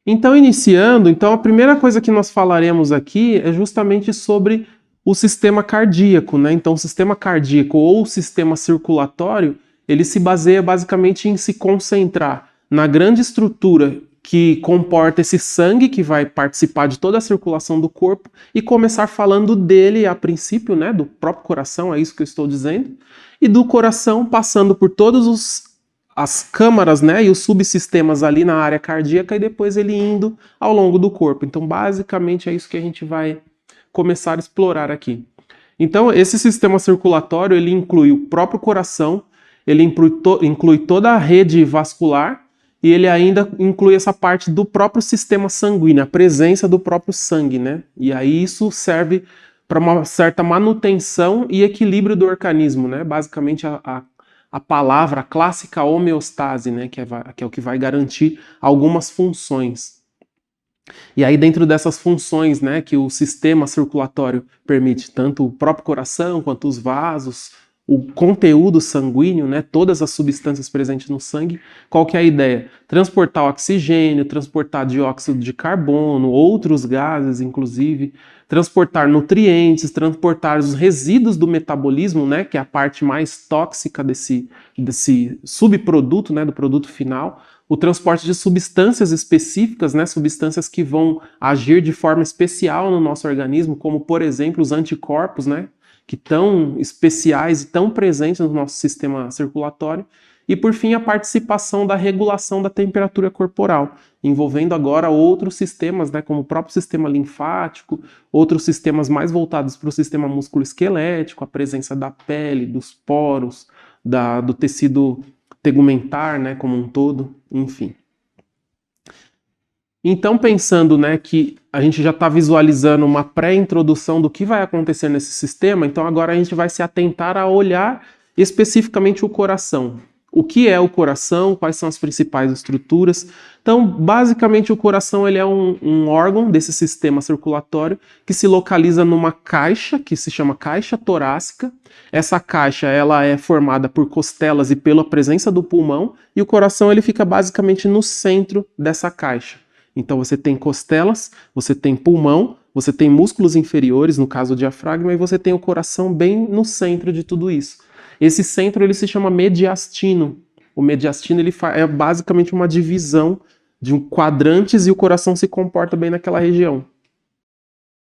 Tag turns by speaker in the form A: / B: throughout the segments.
A: Então, iniciando, então a primeira coisa que nós falaremos aqui é justamente sobre o sistema cardíaco, né? Então, o sistema cardíaco ou o sistema circulatório, ele se baseia basicamente em se concentrar na grande estrutura que comporta esse sangue que vai participar de toda a circulação do corpo e começar falando dele a princípio, né, do próprio coração, é isso que eu estou dizendo, e do coração passando por todos as câmaras, né, e os subsistemas ali na área cardíaca e depois ele indo ao longo do corpo. Então, basicamente é isso que a gente vai começar a explorar aqui. Então, esse sistema circulatório, ele inclui o próprio coração, ele inclui toda a rede vascular e ele ainda inclui essa parte do próprio sistema sanguíneo, a presença do próprio sangue, né? E aí isso serve para uma certa manutenção e equilíbrio do organismo, né? Basicamente a palavra a clássica homeostase, né? Que é o que vai garantir algumas funções. E aí, dentro dessas funções, né, que o sistema circulatório permite, tanto o próprio coração quanto os vasos, o conteúdo sanguíneo, né, todas as substâncias presentes no sangue, qual que é a ideia? Transportar oxigênio, transportar dióxido de carbono, outros gases, inclusive, transportar nutrientes, transportar os resíduos do metabolismo, né, que é a parte mais tóxica desse subproduto, né, do produto final, o transporte de substâncias específicas, né, substâncias que vão agir de forma especial no nosso organismo, como, por exemplo, os anticorpos, né, que tão especiais e tão presentes no nosso sistema circulatório, e, por fim, a participação da regulação da temperatura corporal, envolvendo agora outros sistemas, né, como o próprio sistema linfático, outros sistemas mais voltados para o sistema músculo-esquelético, a presença da pele, dos poros, do tecido tegumentar, né, como um todo, enfim. Então, pensando, né, que a gente já está visualizando uma pré-introdução do que vai acontecer nesse sistema, então agora a gente vai se atentar a olhar especificamente o coração. O que é o coração? Quais são as principais estruturas? Então, basicamente, o coração ele é um órgão desse sistema circulatório que se localiza numa caixa, que se chama caixa torácica. Essa caixa ela é formada por costelas e pela presença do pulmão, e o coração ele fica basicamente no centro dessa caixa. Então, você tem costelas, você tem pulmão, você tem músculos inferiores, no caso o diafragma, e você tem o coração bem no centro de tudo isso. Esse centro ele se chama mediastino. O mediastino ele é basicamente uma divisão de quadrantes e o coração se comporta bem naquela região.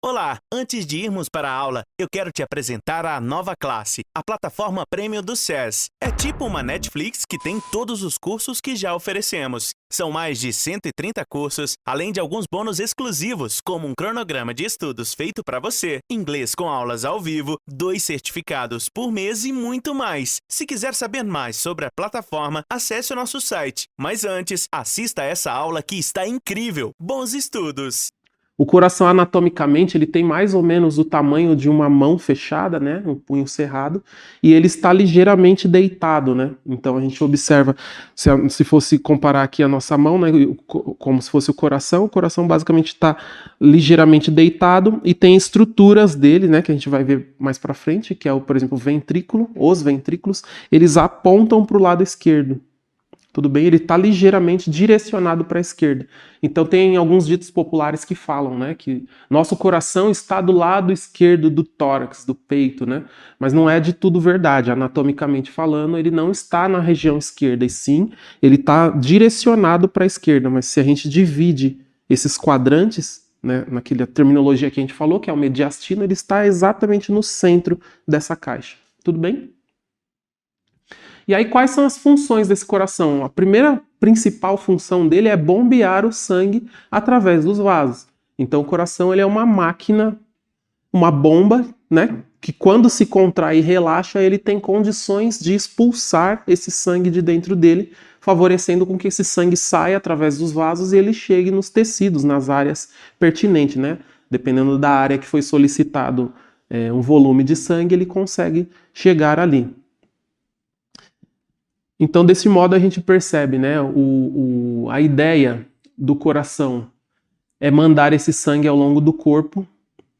B: Olá! Antes de irmos para a aula, eu quero te apresentar a nova classe, a plataforma Premium do SES. É tipo uma Netflix que tem todos os cursos que já oferecemos. São mais de 130 cursos, além de alguns bônus exclusivos, como um cronograma de estudos feito para você, inglês com aulas ao vivo, 2 certificados por mês e muito mais. Se quiser saber mais sobre a plataforma, acesse o nosso site. Mas antes, assista a essa aula que está incrível. Bons estudos!
A: O coração, anatomicamente, ele tem mais ou menos o tamanho de uma mão fechada, né, um punho cerrado, e ele está ligeiramente deitado, né? Então a gente observa, se fosse comparar aqui a nossa mão, né, como se fosse o coração basicamente está ligeiramente deitado e tem estruturas dele, né, que a gente vai ver mais para frente, que é por exemplo, o ventrículo, os ventrículos, eles apontam para o lado esquerdo. Tudo bem? Ele está ligeiramente direcionado para a esquerda. Então tem alguns ditos populares que falam, né, que nosso coração está do lado esquerdo do tórax, do peito, né? Mas não é de tudo verdade. Anatomicamente falando, ele não está na região esquerda, e sim, ele está direcionado para a esquerda. Mas se a gente divide esses quadrantes, né, naquela terminologia que a gente falou, que é o mediastino, ele está exatamente no centro dessa caixa. Tudo bem? E aí, quais são as funções desse coração? A primeira principal função dele é bombear o sangue através dos vasos. Então, o coração ele é uma máquina, uma bomba, né? Que quando se contrai e relaxa, ele tem condições de expulsar esse sangue de dentro dele, favorecendo com que esse sangue saia através dos vasos e ele chegue nos tecidos, nas áreas pertinentes, né? Dependendo da área que foi solicitado um volume de sangue, ele consegue chegar ali. Então, desse modo, a gente percebe, né, a ideia do coração é mandar esse sangue ao longo do corpo.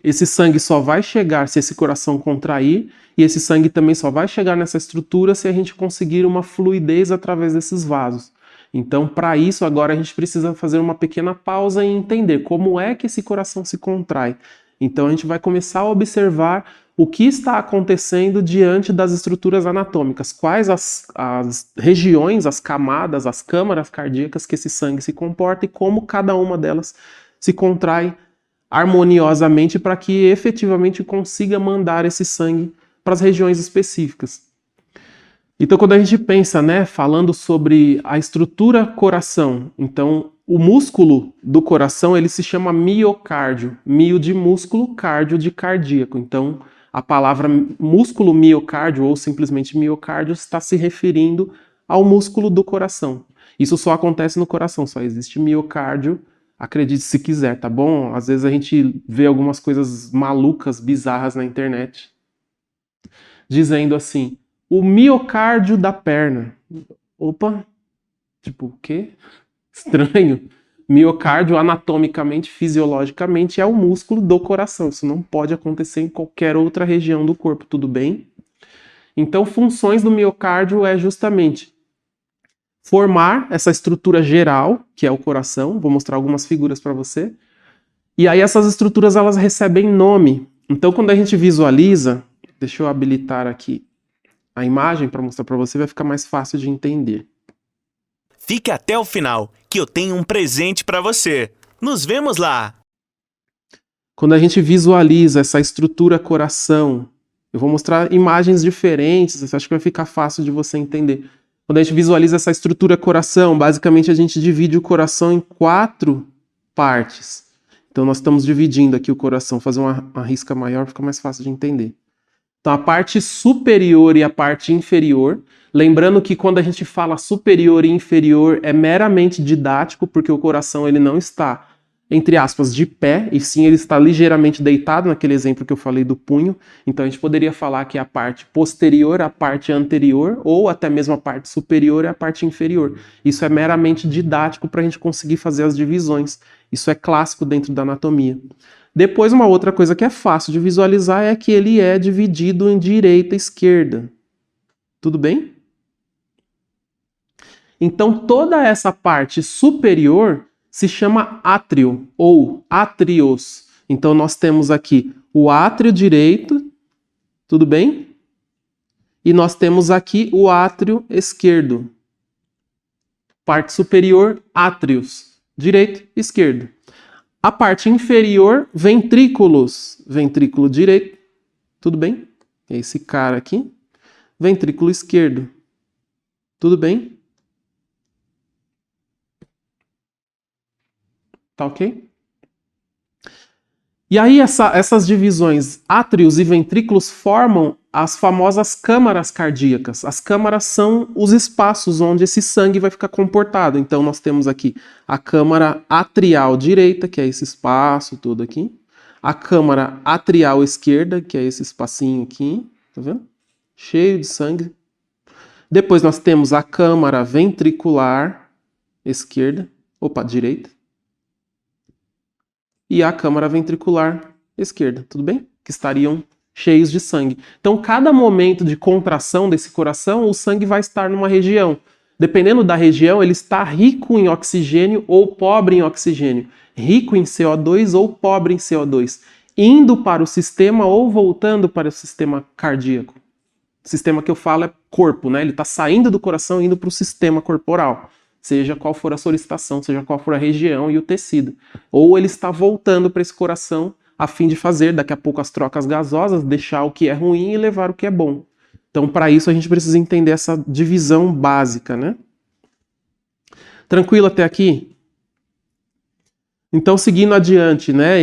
A: Esse sangue só vai chegar se esse coração contrair, e esse sangue também só vai chegar nessa estrutura se a gente conseguir uma fluidez através desses vasos. Então, para isso, agora a gente precisa fazer uma pequena pausa e entender como é que esse coração se contrai. Então, a gente vai começar a observar o que está acontecendo diante das estruturas anatômicas, quais as regiões, as camadas, as câmaras cardíacas que esse sangue se comporta e como cada uma delas se contrai harmoniosamente para que efetivamente consiga mandar esse sangue para as regiões específicas. Então, quando a gente pensa, né, falando sobre a estrutura coração, então o músculo do coração ele se chama miocárdio, mio de músculo, cardio de cardíaco. Então, a palavra músculo miocárdio ou simplesmente miocárdio está se referindo ao músculo do coração. Isso só acontece no coração, só existe miocárdio, acredite se quiser, tá bom? Às vezes a gente vê algumas coisas malucas, bizarras na internet, dizendo assim, o miocárdio da perna. Opa, tipo, o quê? Estranho. Miocárdio, anatomicamente, fisiologicamente, é o músculo do coração. Isso não pode acontecer em qualquer outra região do corpo, tudo bem? Então, funções do miocárdio é justamente formar essa estrutura geral, que é o coração. Vou mostrar algumas figuras para você. E aí essas estruturas, elas recebem nome. Então, quando a gente visualiza, deixa eu habilitar aqui a imagem para mostrar para você, vai ficar mais fácil de entender.
B: Fique até o final, que eu tenho um presente para você. Nos vemos lá!
A: Quando a gente visualiza essa estrutura coração, eu vou mostrar imagens diferentes, acho que vai ficar fácil de você entender. Quando a gente visualiza essa estrutura coração, basicamente a gente divide o coração em 4 partes. Então nós estamos dividindo aqui o coração, fazer uma risca maior fica mais fácil de entender. Então a parte superior e a parte inferior, lembrando que quando a gente fala superior e inferior é meramente didático, porque o coração ele não está, entre aspas, de pé, e sim ele está ligeiramente deitado, naquele exemplo que eu falei do punho. Então a gente poderia falar que a parte posterior, a parte anterior, ou até mesmo a parte superior e a parte inferior. Isso é meramente didático para a gente conseguir fazer as divisões. Isso é clássico dentro da anatomia. Depois, uma outra coisa que é fácil de visualizar é que ele é dividido em direita e esquerda. Tudo bem? Então, toda essa parte superior se chama átrio ou átrios. Então, nós temos aqui o átrio direito, tudo bem? E nós temos aqui o átrio esquerdo. Parte superior, átrios, direito e esquerdo. A parte inferior, ventrículos. Ventrículo direito, tudo bem? É esse cara aqui. Ventrículo esquerdo, tudo bem? Tá ok? E aí essas divisões, átrios e ventrículos, formam as famosas câmaras cardíacas. As câmaras são os espaços onde esse sangue vai ficar comportado. Então nós temos aqui a câmara atrial direita, que é esse espaço todo aqui. A câmara atrial esquerda, que é esse espacinho aqui, tá vendo? Cheio de sangue. Depois nós temos a câmara ventricular esquerda, direita. E a câmara ventricular esquerda, tudo bem? Que estariam cheios de sangue. Então, cada momento de contração desse coração, o sangue vai estar numa região. Dependendo da região, ele está rico em oxigênio ou pobre em oxigênio. Rico em CO2 ou pobre em CO2. Indo para o sistema ou voltando para o sistema cardíaco. O sistema que eu falo é corpo, né? Ele está saindo do coração e indo para o sistema corporal. Seja qual for a solicitação, seja qual for a região e o tecido. Ou ele está voltando para esse coração a fim de fazer, daqui a pouco, as trocas gasosas, deixar o que é ruim e levar o que é bom. Então, para isso, a gente precisa entender essa divisão básica, né? Tranquilo até aqui? Então, seguindo adiante, né,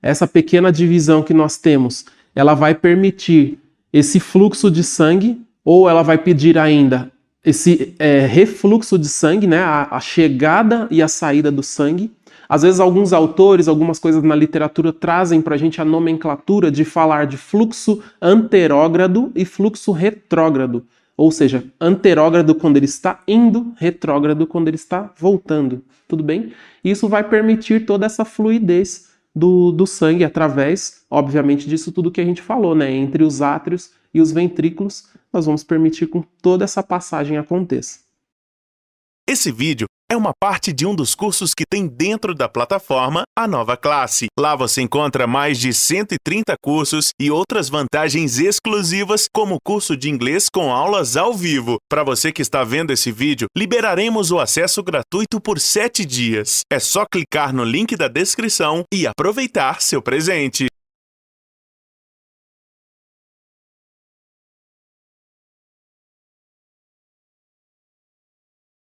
A: essa pequena divisão que nós temos, ela vai permitir esse fluxo de sangue, ou ela vai pedir ainda esse refluxo de sangue, né, a chegada e a saída do sangue. Às vezes alguns autores, algumas coisas na literatura trazem para a gente a nomenclatura de falar de fluxo anterógrado e fluxo retrógrado. Ou seja, anterógrado quando ele está indo, retrógrado quando ele está voltando. Tudo bem? Isso vai permitir toda essa fluidez do sangue através, obviamente, disso tudo que a gente falou, né, entre os átrios e os ventrículos. Nós vamos permitir que toda essa passagem aconteça.
B: Esse vídeo é uma parte de um dos cursos que tem dentro da plataforma A Nova Classe. Lá você encontra mais de 130 cursos e outras vantagens exclusivas, como o curso de inglês com aulas ao vivo. Para você que está vendo esse vídeo, liberaremos o acesso gratuito por 7 dias. É só clicar no link da descrição e aproveitar seu presente.